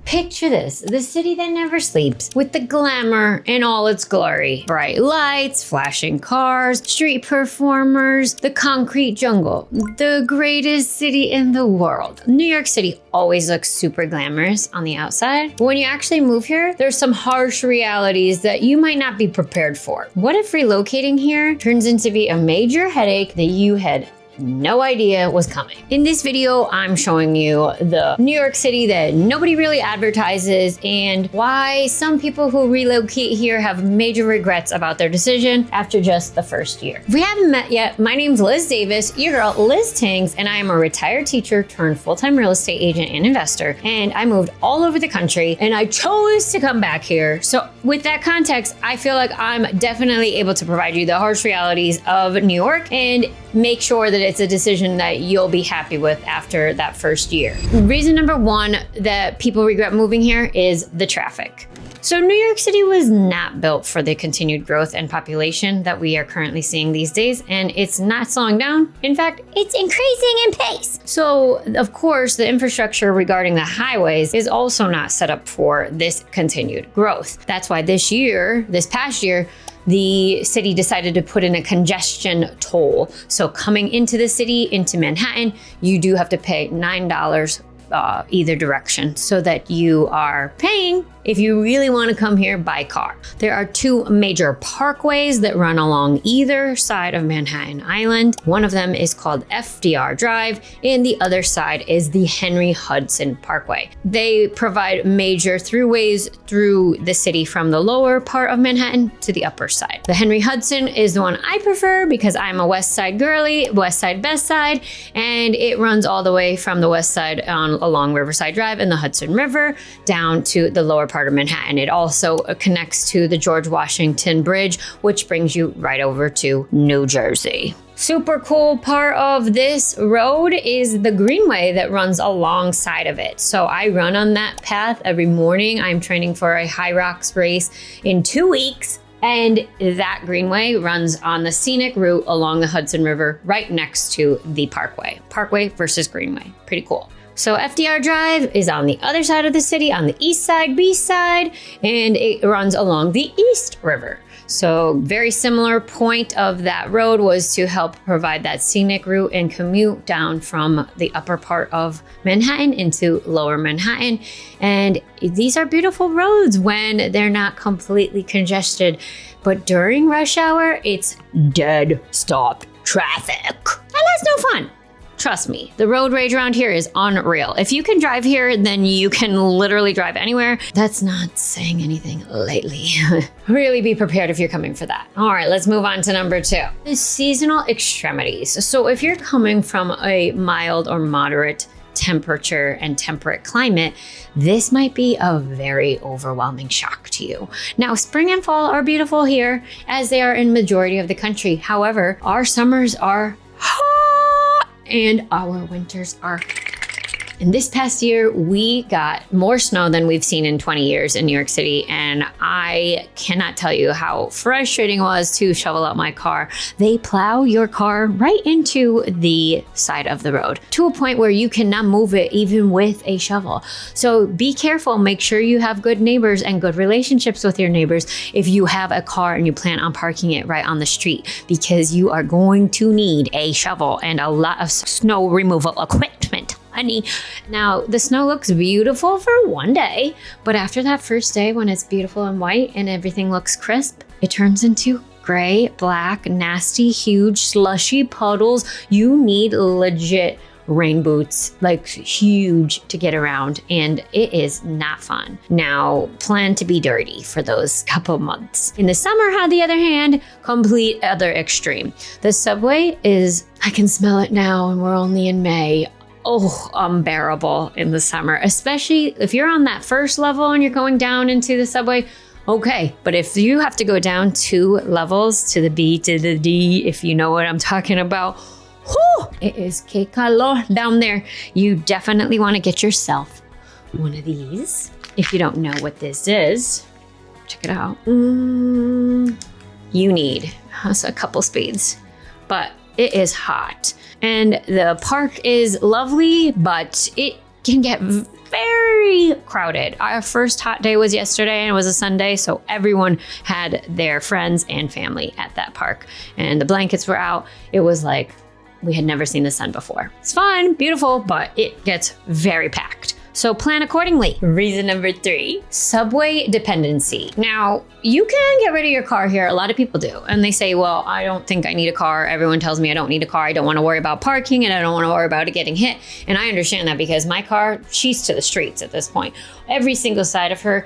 Picture this, the city that never sleeps, with the glamour in all its glory. Bright lights, flashing cars, street performers, the concrete jungle, the greatest city in the world. New York City always looks super glamorous on the outside. But when you actually move here, there's some harsh realities that you might not be prepared for. What if relocating here turns into be a major headache that you had no idea was coming? In this video, I'm showing you the New York City that nobody really advertises and why some people who relocate here have major regrets about their decision after just the first year. If we haven't met yet, my name's Liz Davis, your girl Lizzztings, and I am a retired teacher turned full-time real estate agent and investor. And I moved all over the country and I chose to come back here. So with that context, I feel like I'm definitely able to provide you the harsh realities of New York and make sure that it's a decision that you'll be happy with after that first year. Reason number one that people regret moving here is the traffic. So New York City was not built for the continued growth and population that we are currently seeing these days, and it's not slowing down. In fact, it's increasing in pace. So of course, the infrastructure regarding the highways is also not set up for this continued growth. That's why this past year, the city decided to put in a congestion toll. So coming into the city, into Manhattan, you do have to pay $9 either direction so that you are paying if you really want to come here by car. There are two major parkways that run along either side of Manhattan Island. One of them is called FDR Drive and the other side is the Henry Hudson Parkway. They provide major throughways through the city from the lower part of Manhattan to the upper side. The Henry Hudson is the one I prefer because I'm a West Side girly, West Side best side, and it runs all the way from the west side along Riverside Drive and the Hudson River down to the lower part of Manhattan. It also connects to the George Washington Bridge, which brings you right over to New Jersey. Super cool part of this road is the greenway that runs alongside of it. So I run on that path every morning. I'm training for a HYROX race in 2 weeks. And that greenway runs on the scenic route along the Hudson River right next to the parkway. Parkway versus greenway, pretty cool. So FDR Drive is on the other side of the city, on the east side, B side, and it runs along the East River. So very similar point of that road was to help provide that scenic route and commute down from the upper part of Manhattan into lower Manhattan. And these are beautiful roads when they're not completely congested. But during rush hour, it's dead stop traffic. And that's no fun. Trust me, the road rage around here is unreal. If you can drive here, then you can literally drive anywhere. That's not saying anything lately. Really be prepared if you're coming for that. All right, let's move on to number two. The seasonal extremities. So if you're coming from a mild or moderate temperature and temperate climate, this might be a very overwhelming shock to you. Now, spring and fall are beautiful here as they are in majority of the country. However, our summers are hot and our winters are. In this past year, we got more snow than we've seen in 20 years in New York City. And I cannot tell you how frustrating it was to shovel out my car. They plow your car right into the side of the road to a point where you cannot move it even with a shovel. So be careful, make sure you have good neighbors and good relationships with your neighbors if you have a car and you plan on parking it right on the street, because you are going to need a shovel and a lot of snow removal equipment. Honey. Now, the snow looks beautiful for one day, but after that first day when it's beautiful and white and everything looks crisp, it turns into gray, black, nasty, huge, slushy puddles. You need legit rain boots, like huge, to get around, and it is not fun. Now, plan to be dirty for those couple months. In the summer, on the other hand, complete other extreme. The subway is, I can smell it now and we're only in May. Unbearable in the summer, especially if you're on that first level and you're going down into the subway. Okay, but if you have to go down 2 levels to the B to the D, if you know what I'm talking about, it is que calor down there. You definitely want to get yourself one of these. If you don't know what this is, check it out. You need a couple speeds, but it is hot. And the park is lovely, but it can get very very crowded. Our first hot day was yesterday and it was a Sunday, so everyone had their friends and family at that park. And the blankets were out. It was like we had never seen the sun before. It's fun, beautiful, but it gets very packed. So plan accordingly. Reason number 3, subway dependency. Now, you can get rid of your car here. A lot of people do. And they say, well, I don't think I need a car. Everyone tells me I don't need a car. I don't want to worry about parking and I don't want to worry about it getting hit. And I understand that because my car, she's to the streets at this point. Every single side of her,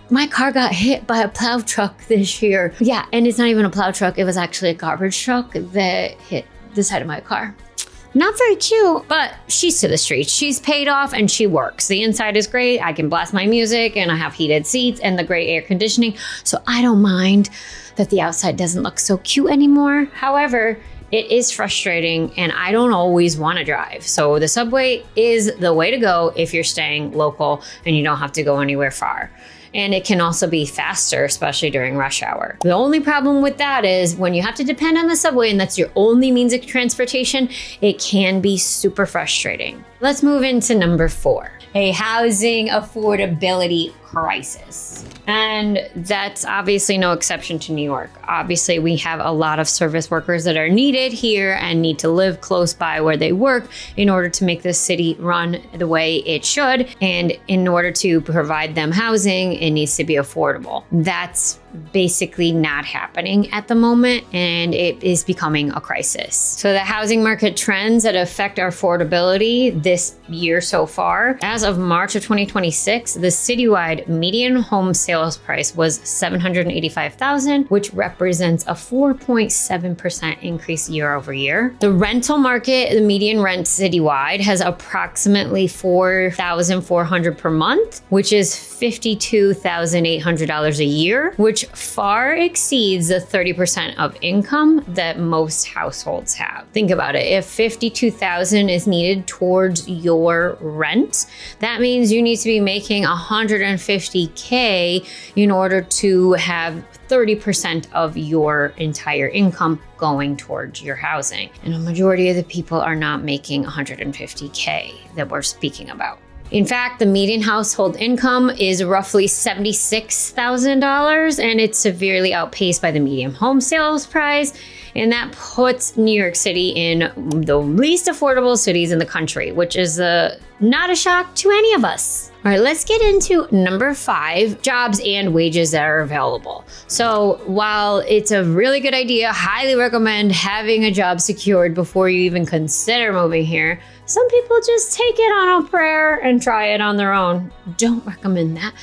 my car got hit by a plow truck this year. Yeah, and it's not even a plow truck. It was actually a garbage truck that hit the side of my car. Not very cute, but she's to the streets. She's paid off and she works. The inside is great. I can blast my music and I have heated seats and the great air conditioning. So I don't mind that the outside doesn't look so cute anymore. However, it is frustrating and I don't always want to drive. So the subway is the way to go if you're staying local and you don't have to go anywhere far. And it can also be faster, especially during rush hour. The only problem with that is when you have to depend on the subway and that's your only means of transportation, it can be super frustrating. Let's move into number 4, a housing affordability crisis. And that's obviously no exception to New York. Obviously, we have a lot of service workers that are needed here and need to live close by where they work in order to make this city run the way it should. And in order to provide them housing, it needs to be affordable. That's basically not happening at the moment, and it is becoming a crisis. So the housing market trends that affect our affordability this year so far, as of March of 2026, the citywide median home sales price was $785,000, which represents a 4.7% increase year over year. The rental market, the median rent citywide, has approximately $4,400 per month, which is $52,800 a year, which far exceeds the 30% of income that most households have. Think about it. If $52,000 is needed towards your rent, that means you need to be making $150K in order to have 30% of your entire income going towards your housing. And a majority of the people are not making $150K that we're speaking about. In fact, the median household income is roughly $76,000, and it's severely outpaced by the median home sales price. And that puts New York City in the least affordable cities in the country, which is not a shock to any of us. All right, let's get into number 5, jobs and wages that are available. So while it's a really good idea, highly recommend having a job secured before you even consider moving here, some people just take it on a prayer and try it on their own. Don't recommend that.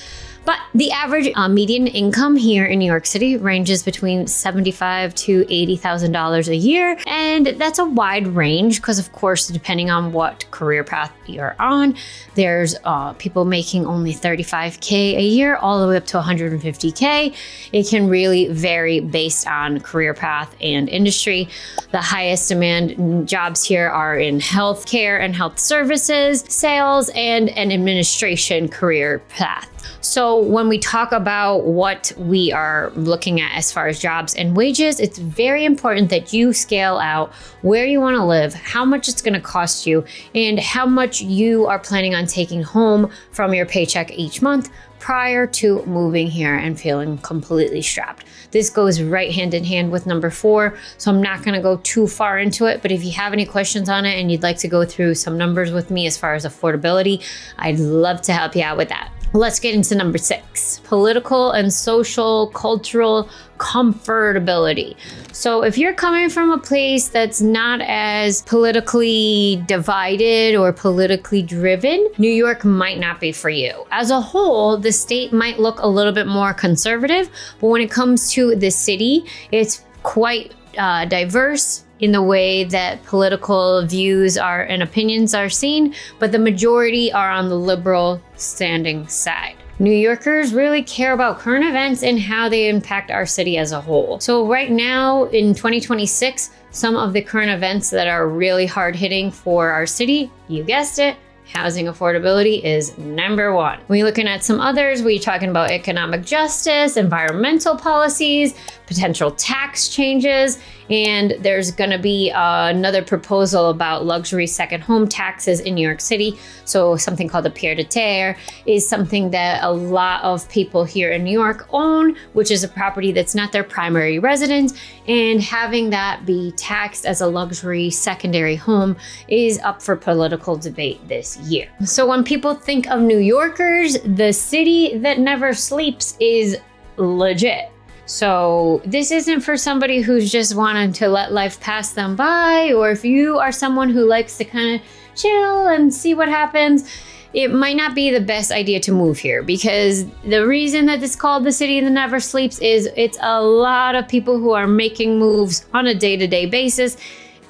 But the average median income here in New York City ranges between $75,000 to $80,000 a year. And that's a wide range because, of course, depending on what career path you're on, there's people making only $35K a year all the way up to $150K. It can really vary based on career path and industry. The highest demand jobs here are in healthcare and health services, sales, and an administration career path. So when we talk about what we are looking at as far as jobs and wages, it's very important that you scale out where you want to live, how much it's going to cost you, and how much you are planning on taking home from your paycheck each month prior to moving here and feeling completely strapped. This goes right hand in hand with number 4, so I'm not going to go too far into it, but if you have any questions on it and you'd like to go through some numbers with me as far as affordability, I'd love to help you out with that. Let's get into number 6, political and social cultural comfortability. So if you're coming from a place that's not as politically divided or politically driven, New York might not be for you. As a whole, the state might look a little bit more conservative, but when it comes to the city, it's quite diverse in the way that political views are and opinions are seen, but the majority are on the liberal standing side. New Yorkers really care about current events and how they impact our city as a whole. So right now in 2026, some of the current events that are really hard hitting for our city, you guessed it, housing affordability is number one. When you're looking at some others, we're talking about economic justice, environmental policies, potential tax changes, and there's going to be another proposal about luxury second home taxes in New York City. So something called a pied-à-terre is something that a lot of people here in New York own, which is a property that's not their primary residence, and having that be taxed as a luxury secondary home is up for political debate this year. So when people think of New Yorkers, the city that never sleeps is legit. So this isn't for somebody who's just wanting to let life pass them by, or if you are someone who likes to kind of chill and see what happens, it might not be the best idea to move here, because the reason that it's called the city that never sleeps is it's a lot of people who are making moves on a day-to-day basis,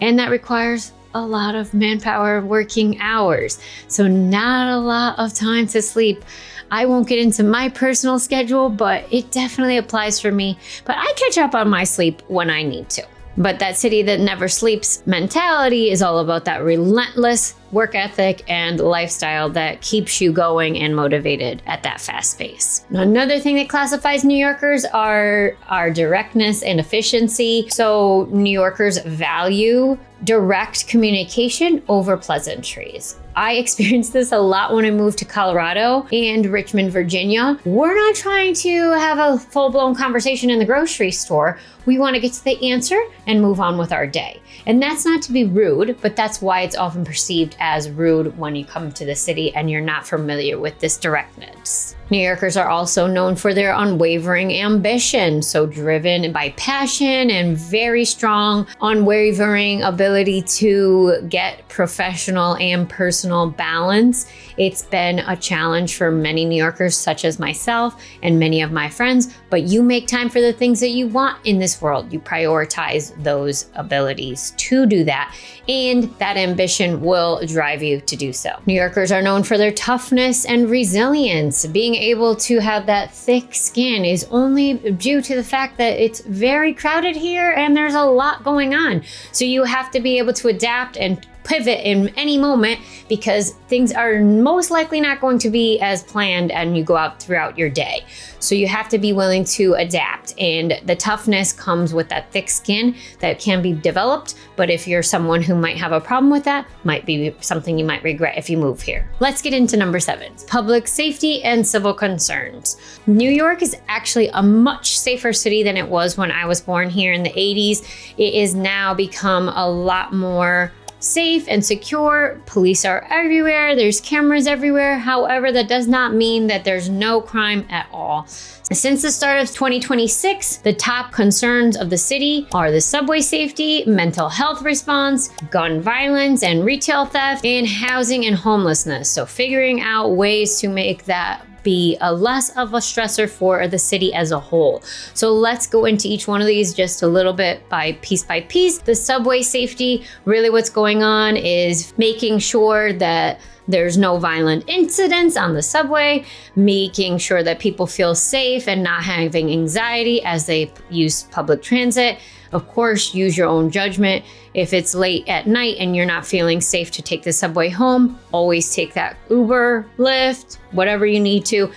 and that requires a lot of manpower working hours. So not a lot of time to sleep. I won't get into my personal schedule, but it definitely applies for me. But I catch up on my sleep when I need to. But that city that never sleeps mentality is all about that relentless work ethic and lifestyle that keeps you going and motivated at that fast pace. Another thing that classifies New Yorkers are directness and efficiency. So New Yorkers value direct communication over pleasantries. I experienced this a lot when I moved to Colorado and Richmond, Virginia. We're not trying to have a full-blown conversation in the grocery store. We want to get to the answer and move on with our day. And that's not to be rude, but that's why it's often perceived as rude when you come to the city and you're not familiar with this directness. New Yorkers are also known for their unwavering ambition, so driven by passion and very strong, unwavering ability to get professional and personal balance. It's been a challenge for many New Yorkers, such as myself and many of my friends, but you make time for the things that you want in this world. You prioritize those abilities to do that, and that ambition will drive you to do so. New Yorkers are known for their toughness and resilience. Being able to have that thick skin is only due to the fact that it's very crowded here and there's a lot going on. So you have to be able to adapt and pivot in any moment, because things are most likely not going to be as planned and you go out throughout your day. So you have to be willing to adapt, and the toughness comes with that thick skin that can be developed. But if you're someone who might have a problem with that, might be something you might regret if you move here. Let's get into number 7, public safety and civil concerns. New York is actually a much safer city than it was when I was born here in the 80s. It is now become a lot more safe and secure. Police are everywhere. There's cameras everywhere. However, that does not mean that there's no crime at all. Since the start of 2026, the top concerns of the city are the subway safety, mental health response, gun violence and retail theft, and housing and homelessness. So figuring out ways to make that be a less of a stressor for the city as a whole. So let's go into each one of these just a little bit by piece. The subway safety, really what's going on is making sure that there's no violent incidents on the subway, making sure that people feel safe and not having anxiety as they use public transit. Of course, use your own judgment. If it's late at night and you're not feeling safe to take the subway home, always take that Uber, Lyft, whatever you need to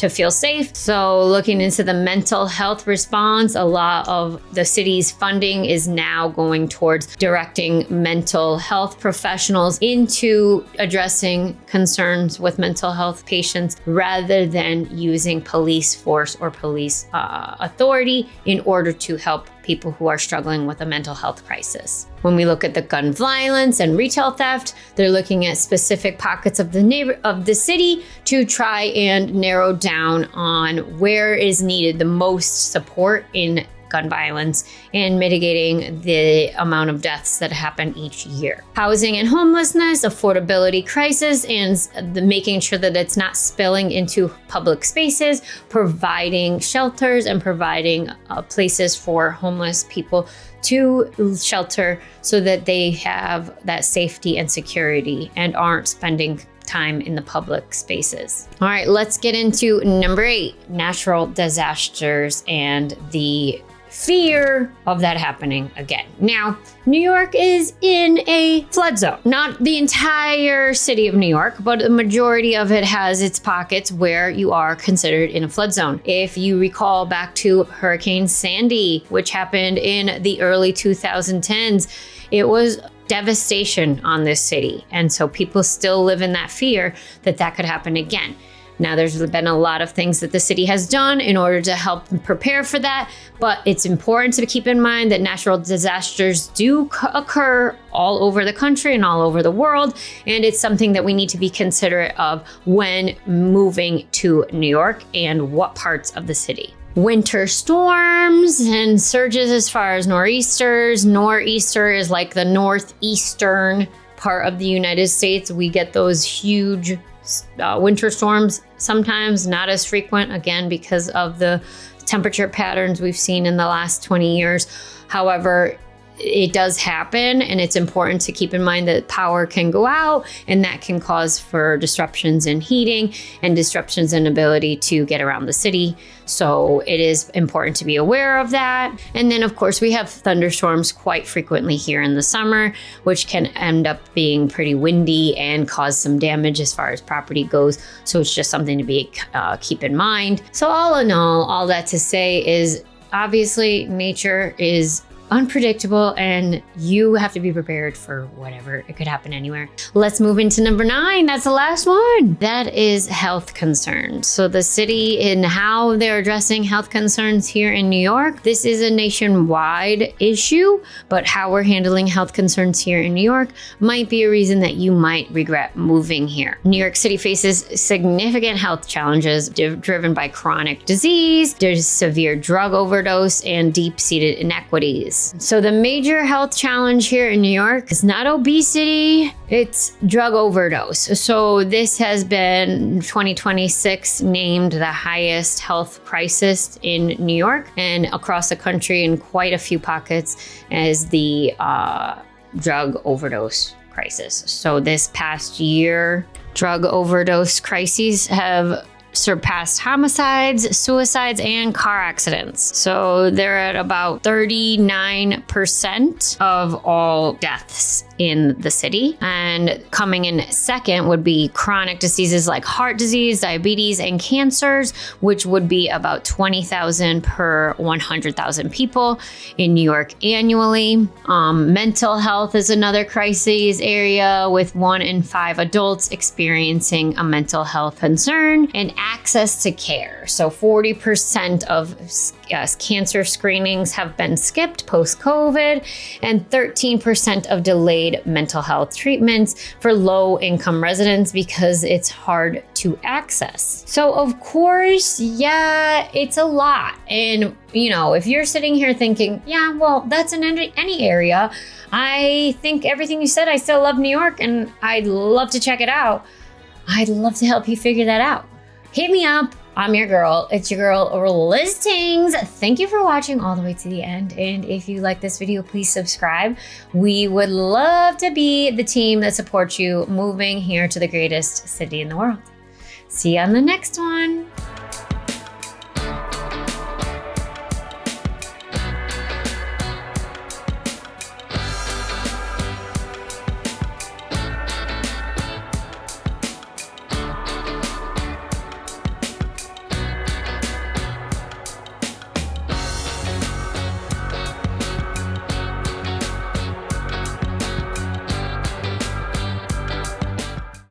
feel safe. So looking into the mental health response, a lot of the city's funding is now going towards directing mental health professionals into addressing concerns with mental health patients rather than using police force or police authority in order to help people who are struggling with a mental health crisis. When we look at the gun violence and retail theft, they're looking at specific pockets of the city to try and narrow down on where is needed the most support in gun violence and mitigating the amount of deaths that happen each year. Housing and homelessness, affordability crisis, and making sure that it's not spilling into public spaces, providing shelters and providing places for homeless people to shelter so that they have that safety and security and aren't spending time in the public spaces. All right, let's get into number 8, natural disasters and the fear of that happening again. Now, New York is in a flood zone. Not the entire city of New York, but the majority of it has its pockets where you are considered in a flood zone. If you recall back to Hurricane Sandy, which happened in the early 2010s, it was devastation on this city. And so people still live in that fear that that could happen again. Now, there's been a lot of things that the city has done in order to help prepare for that, but it's important to keep in mind that natural disasters do occur all over the country and all over the world, and it's something that we need to be considerate of when moving to New York and what parts of the city. Winter storms and surges as far as nor'easters. Nor'easter is like the northeastern part of the United States. We get those huge winter storms, sometimes not as frequent, again, because of the temperature patterns we've seen in the last 20 years. However, it does happen, and it's important to keep in mind that power can go out, and that can cause for disruptions in heating and disruptions in ability to get around the city. So it is important to be aware of that. And then, of course, we have thunderstorms quite frequently here in the summer, which can end up being pretty windy and cause some damage as far as property goes. So it's just something to keep in mind. So all in all that to say is, obviously, nature is unpredictable, and you have to be prepared for whatever. It could happen anywhere. Let's move into number 9. That's the last one. That is health concerns. So the city and how they're addressing health concerns here in New York. This is a nationwide issue, but how we're handling health concerns here in New York might be a reason that you might regret moving here. New York City faces significant health challenges driven by chronic disease, there's severe drug overdose, and deep-seated inequities. So the major health challenge here in New York is not obesity, it's drug overdose. So this has been 2026 named the highest health crisis in New York and across the country in quite a few pockets as the drug overdose crisis. So this past year, drug overdose crises have surpassed homicides, suicides, and car accidents. So they're at about 39% of all deaths in the city. And coming in second would be chronic diseases like heart disease, diabetes, and cancers, which would be about 20,000 per 100,000 people in New York annually. Mental health is another crisis area, with 1 in 5 adults experiencing a mental health concern, and access to care. So 40% of cancer screenings have been skipped post-COVID, and 13% of delayed mental health treatments for low-income residents because it's hard to access. So of course, yeah, it's a lot. And if you're sitting here thinking, yeah, well, that's in any area. I think everything you said, I still love New York and I'd love to check it out. I'd love to help you figure that out. Hit me up. I'm your girl. It's your girl, Lizzztings. Thank you for watching all the way to the end. And if you like this video, please subscribe. We would love to be the team that supports you moving here to the greatest city in the world. See you on the next one.